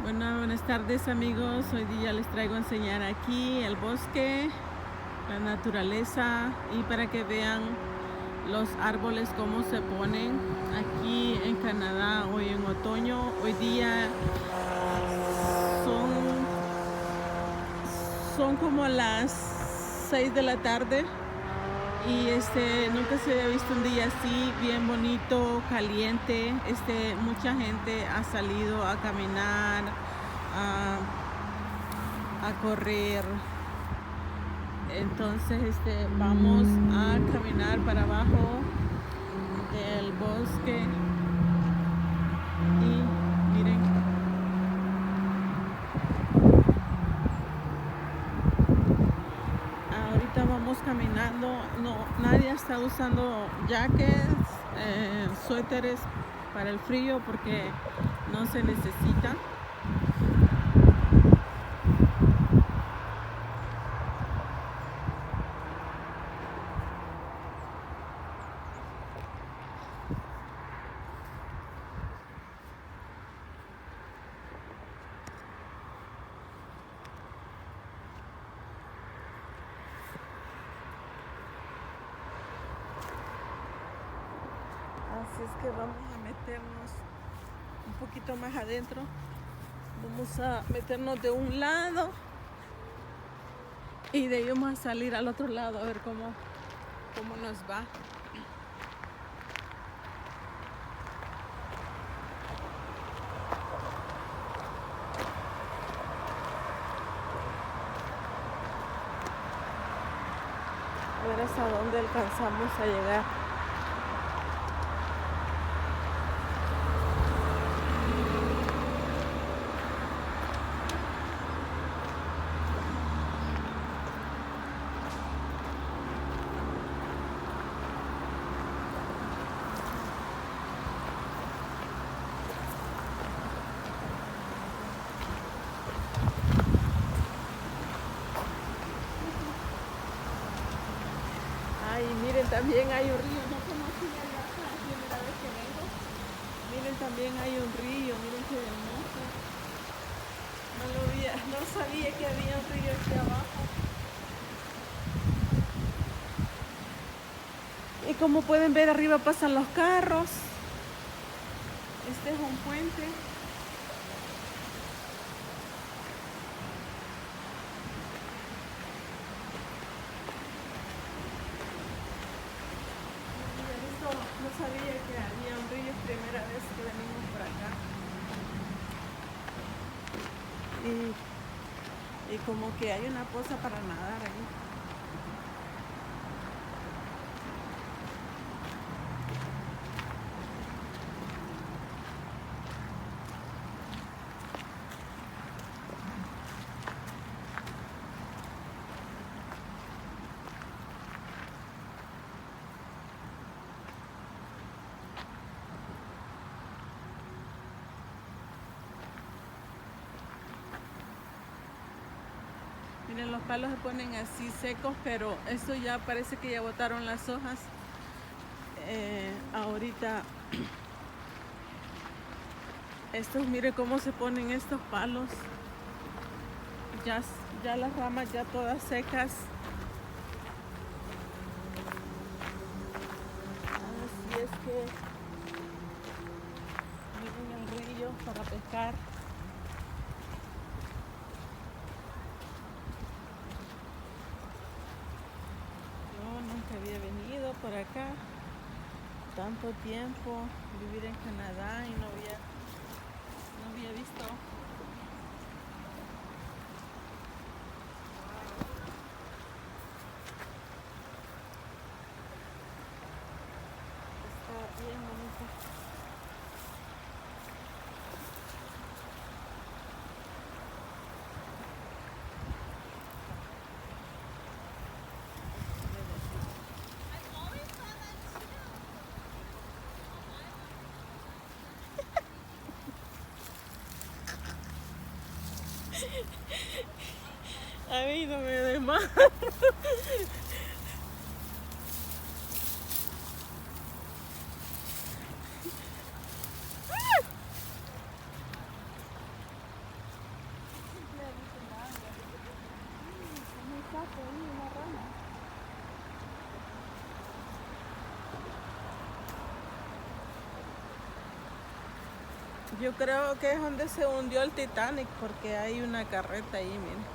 Bueno, buenas tardes amigos. Hoy día les traigo a enseñar aquí el bosque, la naturaleza y para que vean los árboles cómo se ponen aquí en Canadá hoy en otoño. Hoy día son como las 6 de la tarde y nunca se había visto un día así bien bonito, caliente. Mucha gente ha salido a caminar, a, a correr. Entonces vamos a caminar para abajo del bosque y miren, ahorita vamos caminando. No, nadie está usando jackets, suéteres para el frío porque no se necesita. Así es que vamos a meternos un poquito más adentro. Vamos a meternos de un lado y de ahí vamos a salir al otro lado a ver cómo nos va. A ver hasta dónde alcanzamos a llegar. Ay, miren, también hay un río. No conocía ya acá, es la primera vez que vengo. Miren, también hay un río. Miren qué hermoso. No sabía que había un río aquí abajo. Y como pueden ver, arriba pasan los carros. Este es un puente. No sabía que había un río, es primera vez que venimos por acá. Y como que hay una poza para nadar ahí. Miren, los palos se ponen así secos, pero esto ya parece que ya botaron las hojas. Ahorita, miren cómo se ponen estos palos. Ya las ramas ya todas secas. Así es que miren el río para pescar. Nunca había venido por acá tanto tiempo, vivir en Canadá y no había visto. Está bien bonito. A mí no me des más. Yo creo que es donde se hundió el Titanic porque hay una carreta ahí, miren.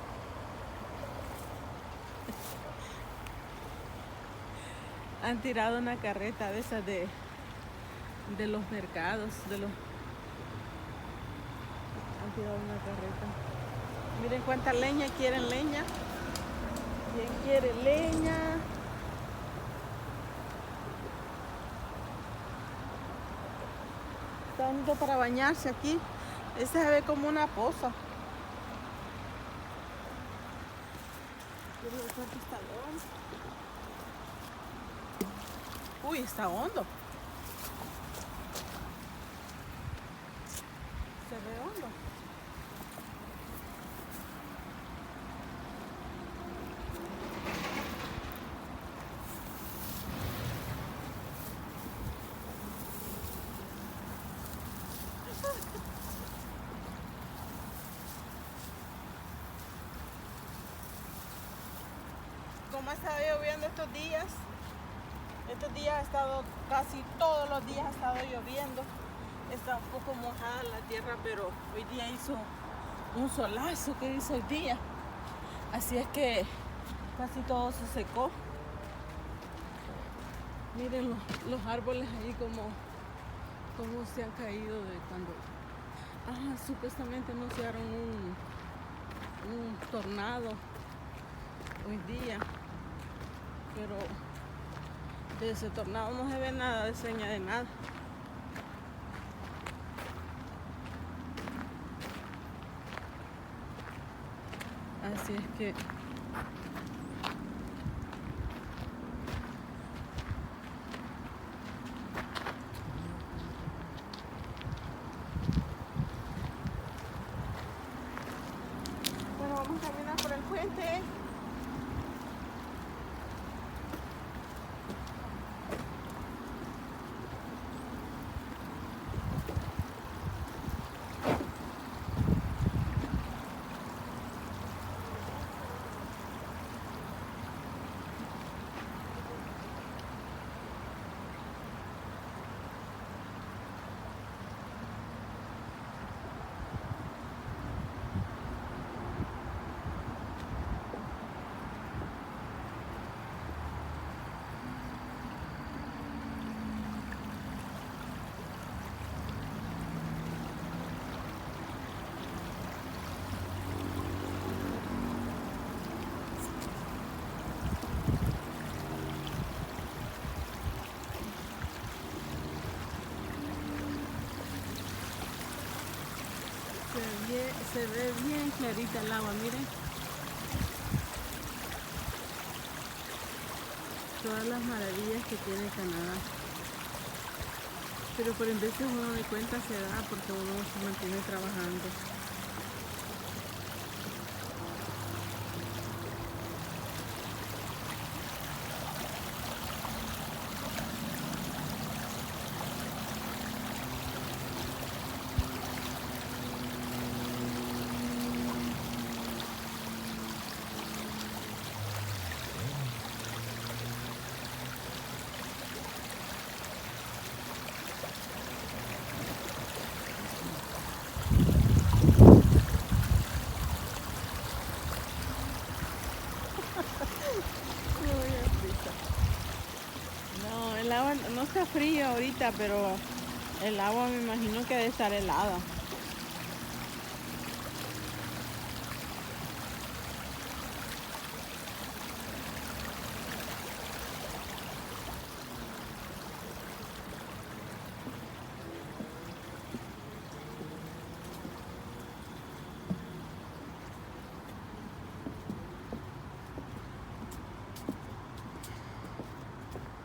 Han tirado una carreta de esas de los mercados, han tirado una carreta. Miren cuánta leña quieren leña. ¿Quién quiere leña? Está bonito para bañarse aquí. Este se ve como una poza. Quiero ver cuánto está hondo. Uy, está hondo. Se ve hondo. Como ha estado lloviendo estos días ha estado casi todos los días ha estado lloviendo. Está un poco mojada la tierra, pero hoy día hizo un solazo que hizo el día. Así es que casi todo se secó. Miren los árboles ahí como se han caído de cuando supuestamente anunciaron un tornado hoy día, pero de ese tornado no se ve nada de seña de nada. Así es que bueno, vamos a caminar por el puente. Se ve bien clarita el agua, miren. Todas las maravillas que tiene Canadá. Pero por en veces uno ni cuenta se da porque uno se mantiene trabajando. No, el agua no está frío ahorita, pero el agua me imagino que debe estar helada.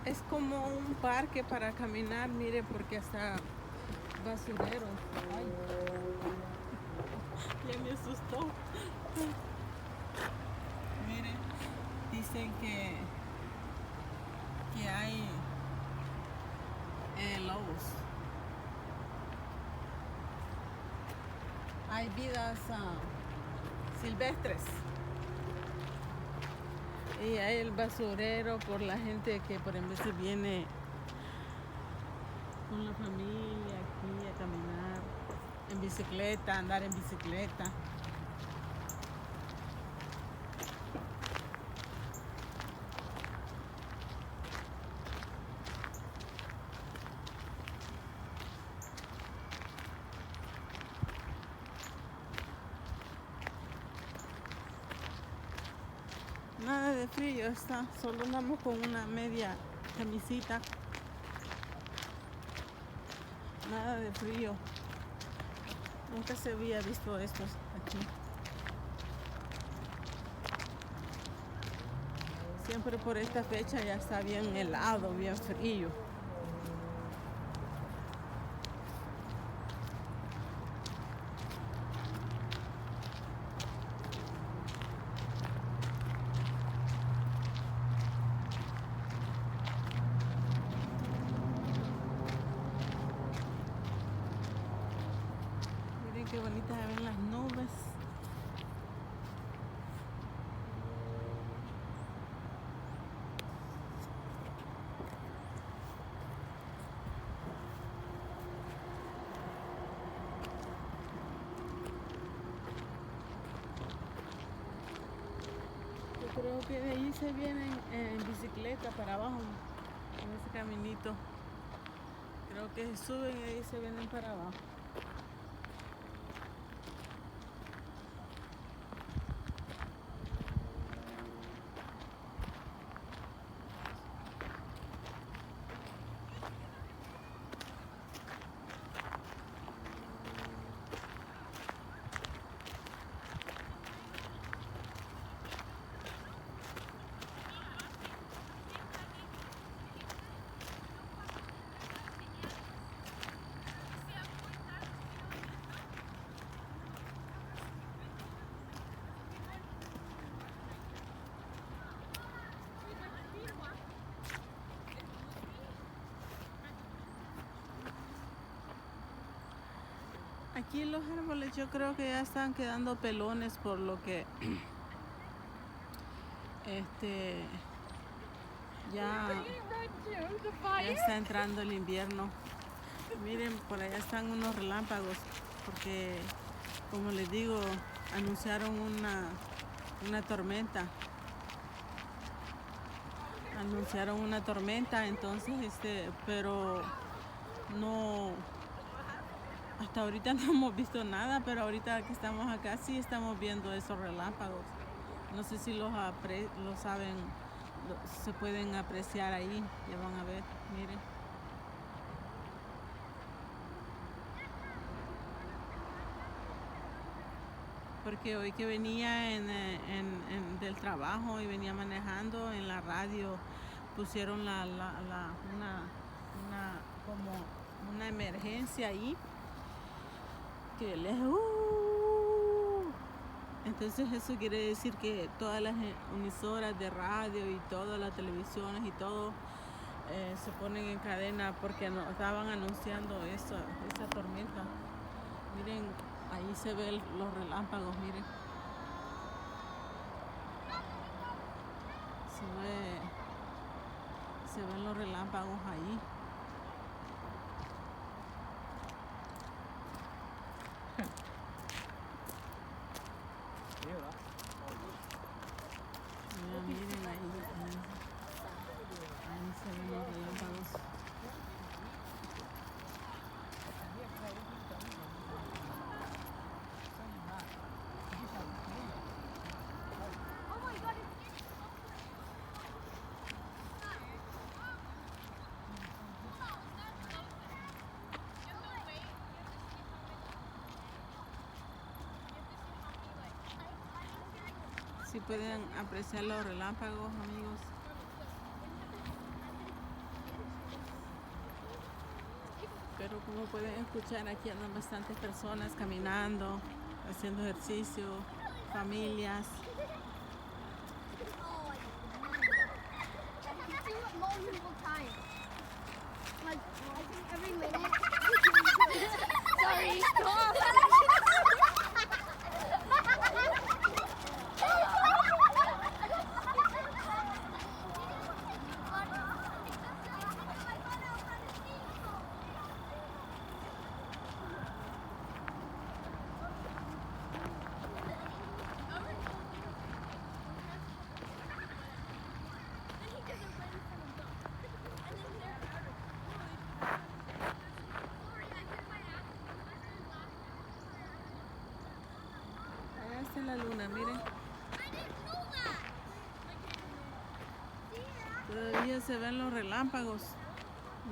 Es como un parque para caminar, mire, porque hasta basureros. Ay, ya me asustó. Mire, dicen que hay lobos. Hay vidas silvestres. Y hay el basurero por la gente que por ejemplo se viene con la familia aquí a caminar. en bicicleta, andar en bicicleta. Nada de frío está, solo andamos con una media camisita. Nada de frío. Nunca se había visto estos aquí. Siempre por esta fecha ya está bien helado, bien frío. Miren qué bonitas se ven las nubes. Yo creo que de ahí se vienen en bicicleta para abajo, en ese caminito. Creo que suben y ahí se vienen para abajo. Aquí los árboles yo creo que ya están quedando pelones por lo que ya está entrando el invierno. Miren, por allá están unos relámpagos porque, como les digo, anunciaron una tormenta. Anunciaron una tormenta, entonces pero no, hasta ahorita no hemos visto nada, pero ahorita que estamos acá sí estamos viendo esos relámpagos. No sé si los saben, se pueden apreciar ahí, ya van a ver, miren. Porque hoy que venía del trabajo y venía manejando en la radio, pusieron como una emergencia ahí que entonces eso quiere decir que todas las emisoras de radio y todas las televisiones y todo se ponen en cadena porque estaban anunciando esa tormenta. Miren, ahí se ven los relámpagos, miren. Se ven los relámpagos ahí. Miren ahí se ven los relámpagos. Si pueden apreciar los relámpagos, amigos. Pero como pueden escuchar, aquí andan bastantes personas caminando, haciendo ejercicio, familias. sale la luna, miren. Todavía se ven los relámpagos.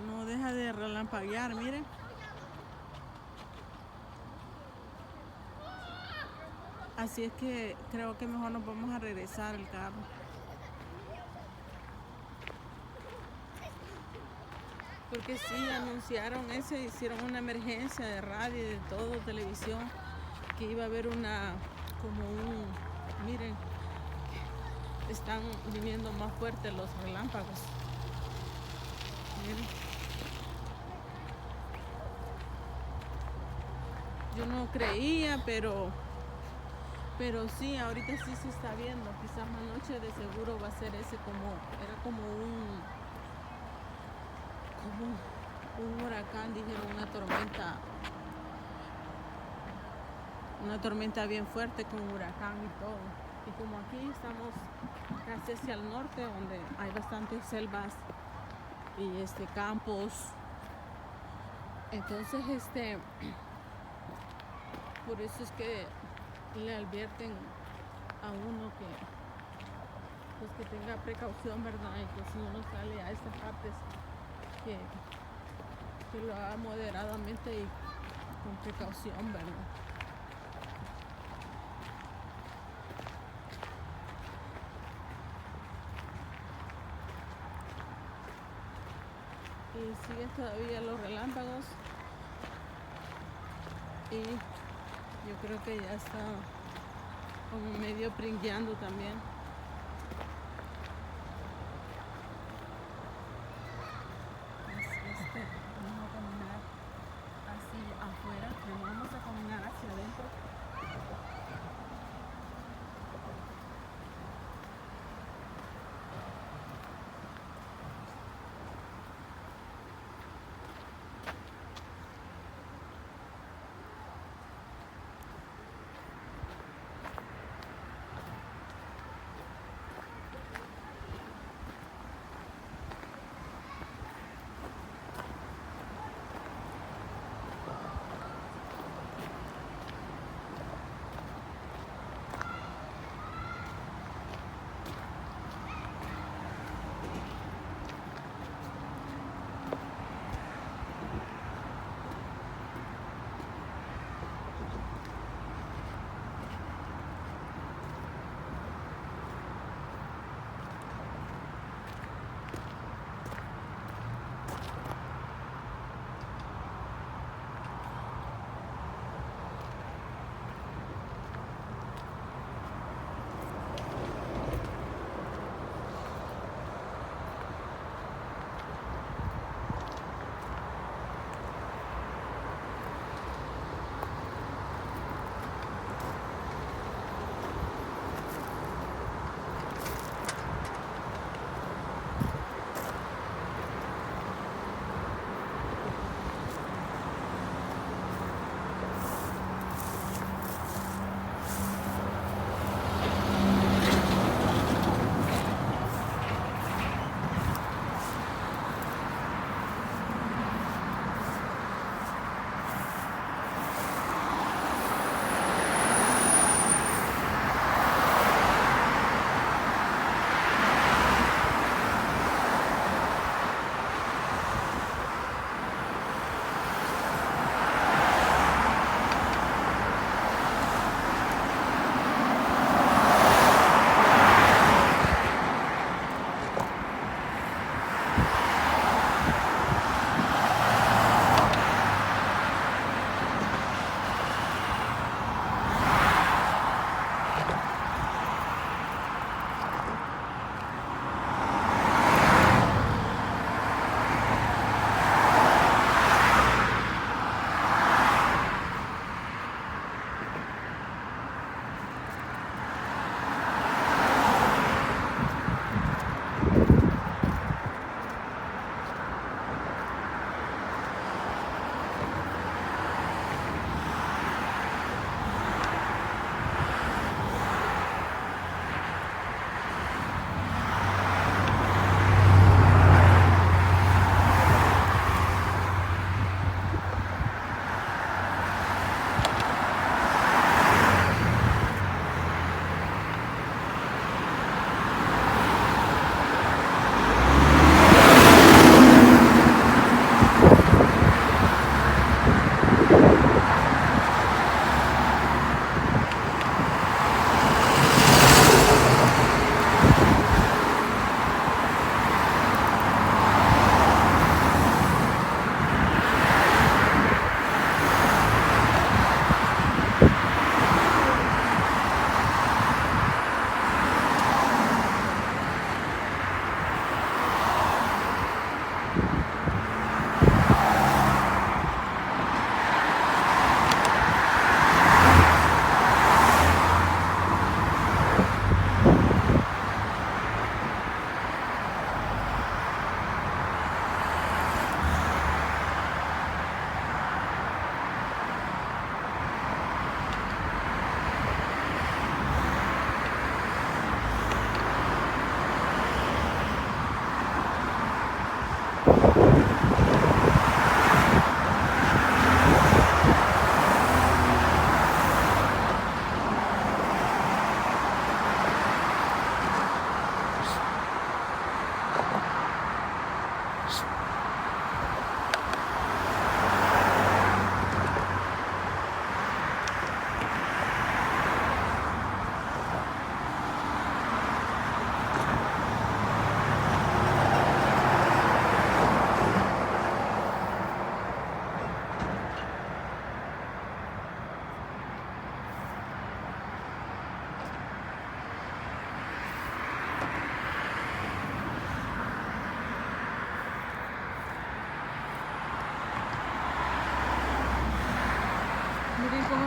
No deja de relampaguear, miren. Así es que creo que mejor nos vamos a regresar al carro. Porque sí, anunciaron eso, hicieron una emergencia de radio y de todo, televisión, que iba a haber miren, están viniendo más fuertes los relámpagos. Miren. Yo no creía, pero sí, ahorita sí se está viendo. Quizás más noche de seguro va a ser ese era como un huracán, dijeron, una tormenta bien fuerte con huracán y todo. Y como aquí estamos casi hacia el norte, donde hay bastantes selvas y campos, entonces por eso es que le advierten a uno que tenga precaución, ¿verdad? Y que si uno sale a estas partes que lo haga moderadamente y con precaución, ¿verdad? Y siguen todavía los relámpagos y yo creo que ya está como medio pringueando también. Vamos a caminar hacia afuera, pero vamos a caminar hacia adentro.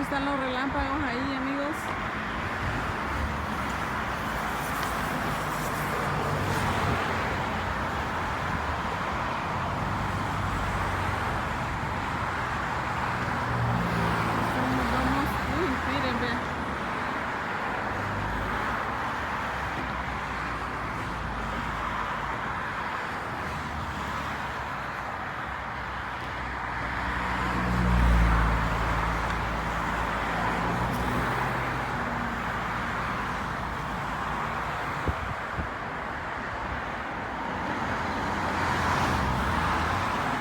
están los relámpagos ahí, amigos. Miren, vean.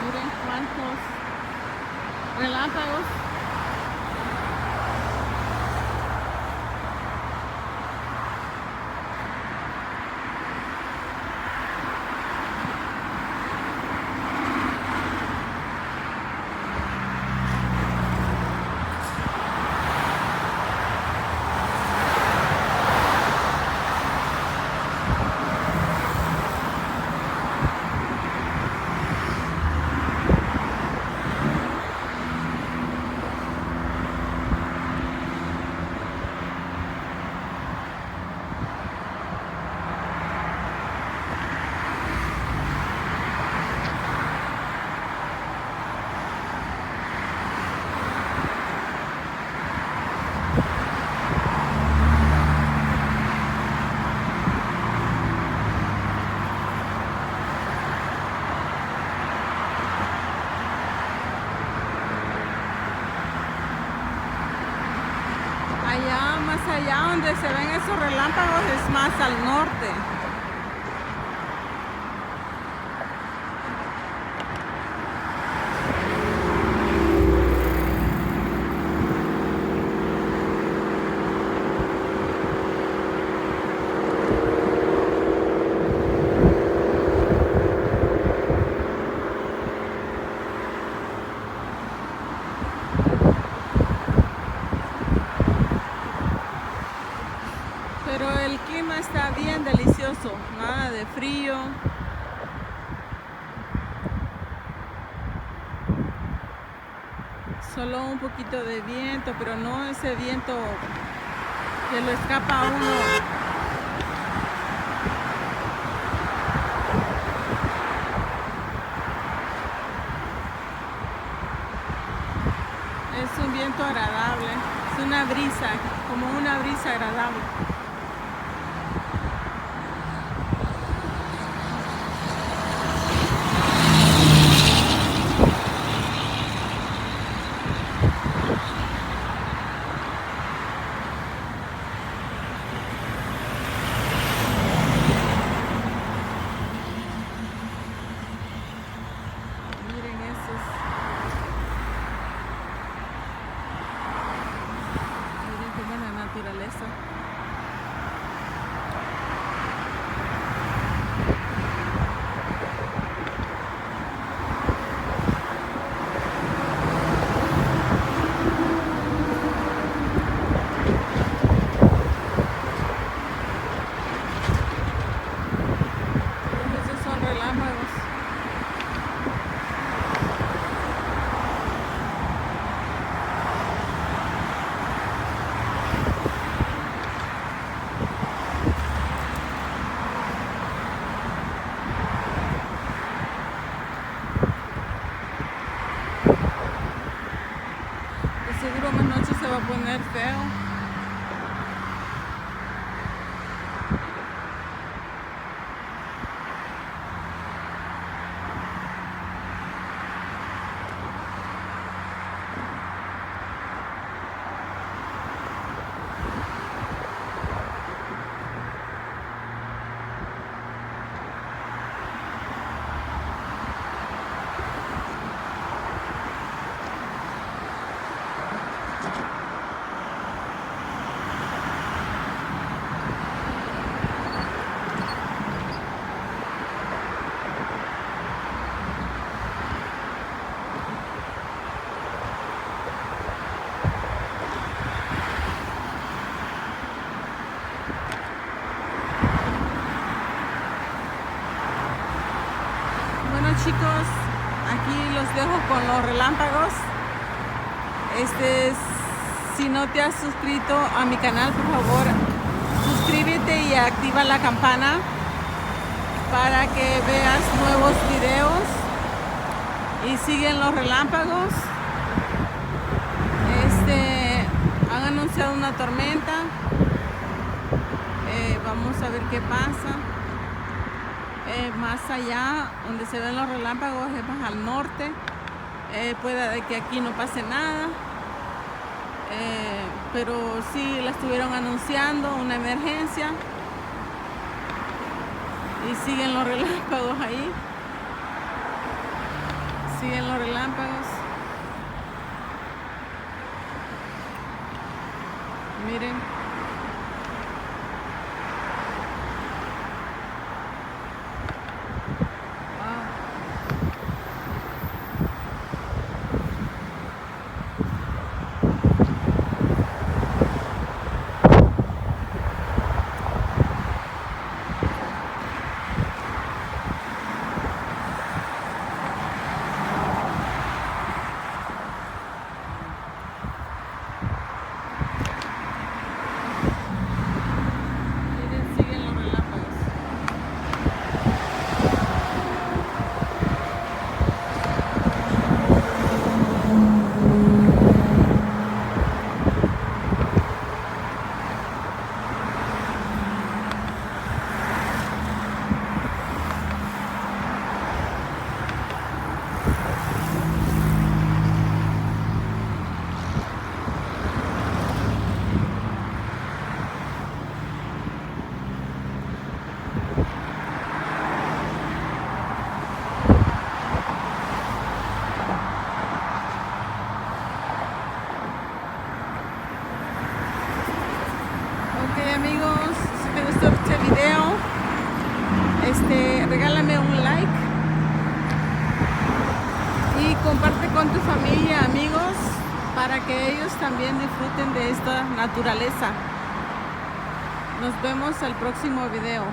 Miren cuántos relámpagos. Allá, más allá donde se ven esos relámpagos es más al norte. Pero el clima está bien delicioso, nada de frío. Solo un poquito de viento, pero no ese viento que lo escapa a uno. Es un viento agradable, es una brisa, como una brisa agradable. Naturaleza. Esos son relámpagos. Seguro más noche se va a poner feo. Chicos, aquí los dejo con los relámpagos. Este es Si no te has suscrito a mi canal, por favor, suscríbete y activa la campana para que veas nuevos videos. Y siguen los relámpagos. Han anunciado una tormenta. Vamos a ver qué pasa. Más allá, donde se ven los relámpagos, es más al norte. Puede que aquí no pase nada. Pero sí la estuvieron anunciando, una emergencia. Y siguen los relámpagos ahí. Siguen los relámpagos. Miren. Amigos, si te gustó este video, regálame un like y comparte con tu familia, amigos, para que ellos también disfruten de esta naturaleza. Nos vemos al próximo video.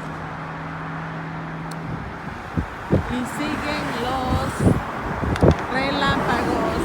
Y siguen los relámpagos.